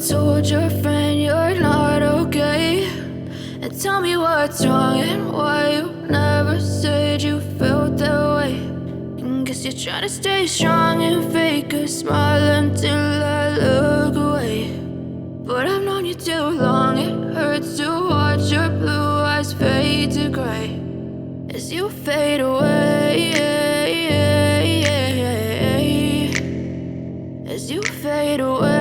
told your friend you're not okay, and tell me what's wrong and why you never said you felt that way. And guess you're trying to stay strong and fake a smile until I look away. But I've known you too long, it hurts to watch your blue eyes fade to gray as you fade away, as you fade away.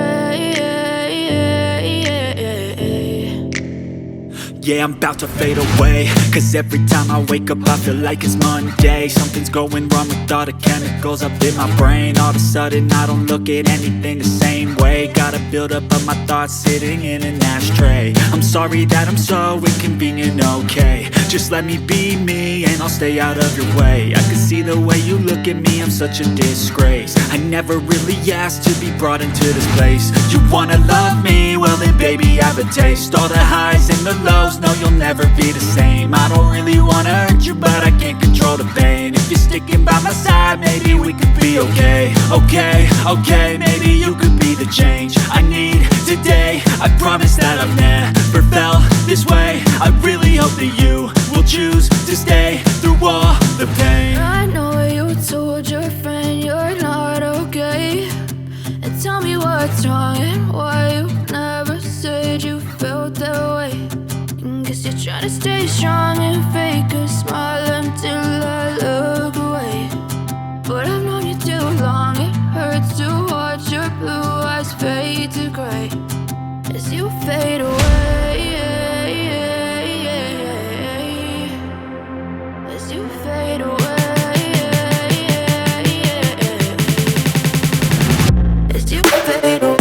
Yeah, I'm about to fade away, cause every time I wake up I feel like it's Monday. Something's going wrong with all the chemicals up in my brain. All of a sudden I don't look at anything the same way. Gotta build up of my thoughts sitting in an ashtray. I'm sorry that I'm so inconvenient, okay. Just let me be me and I'll stay out of your way. I can see the way you look at me, I'm such a disgrace. I never really asked to be brought into this place. You wanna love me? Well then baby I have a taste. All the highs and the lows, no you'll never be the same. I don't really wanna hurt you but I can't control the pain. If you're sticking by my side maybe we could be okay. Okay, maybe you could be the change I need today. I promise that I've never felt this way. I really hope that you will choose to stay through all the pain. I know you told your friend you're not okay, and tell me what's wrong and why you never said you felt that way. And guess you're trying to stay strong and fake a smile until I look away. But I've known you too long, it hurts to watch your blue eyes fade to gray as you fade away, as you fade away, as you fade away.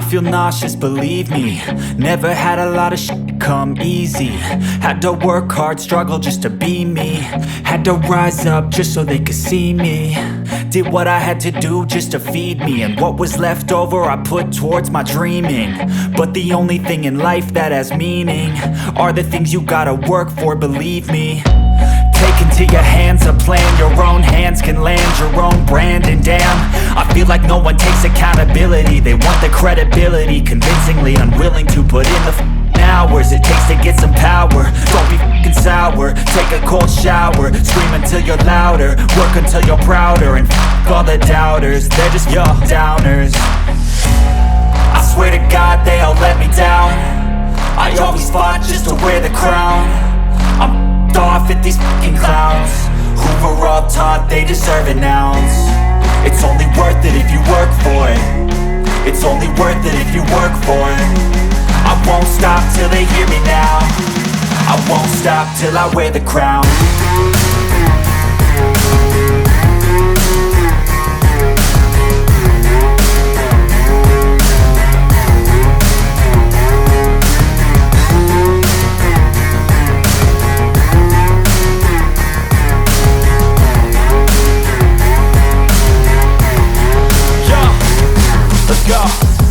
feel nauseous, believe me. Never had a lot of shit come easy. Had to work hard, struggle just to be me. Had to rise up just so they could see me. Did what I had to do just to feed me, and what was left over I put towards my dreaming. But the only thing in life that has meaning are the things you gotta work for, believe me. Take into your hands a plan, your own hands can land your own brand. And damn, I feel like no one takes accountability. They want the credibility, convincingly unwilling to put in the hours it takes to get some power. Don't be f***ing sour, take a cold shower. Scream until you're louder, work until you're prouder. And f*** all the doubters, they're just your downers. I swear to God they all let me down. I always fought just to wear the crown. I'm off at these fucking clowns who were all taught they deserve an ounce. It's only worth it if you work for it. It's only worth it if you work for it. I won't stop till they hear me now. I won't stop till I wear the crown.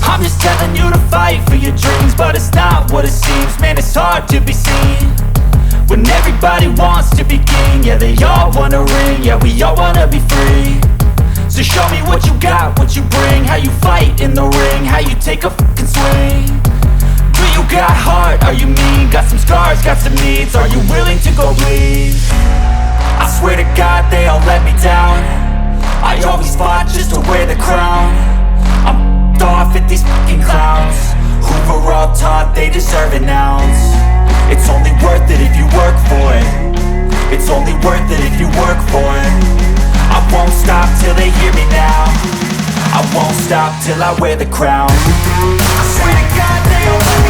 I'm just telling you to fight for your dreams, but it's not what it seems. Man, it's hard to be seen when everybody wants to be king. Yeah, they all wanna ring, yeah, we all wanna be free. So show me what you got, what you bring, how you fight in the ring, how you take a fucking swing. Do you got heart, are you mean? Got some scars, got some needs, are you willing to go bleed? I swear to God they all let me down. I always fought just to wear the crown. I'm off at these fucking clowns who were all taught they deserve an ounce. It's only worth it if you work for it. It's only worth it if you work for it. I won't stop till they hear me now. I won't stop till I wear the crown. I swear to God they all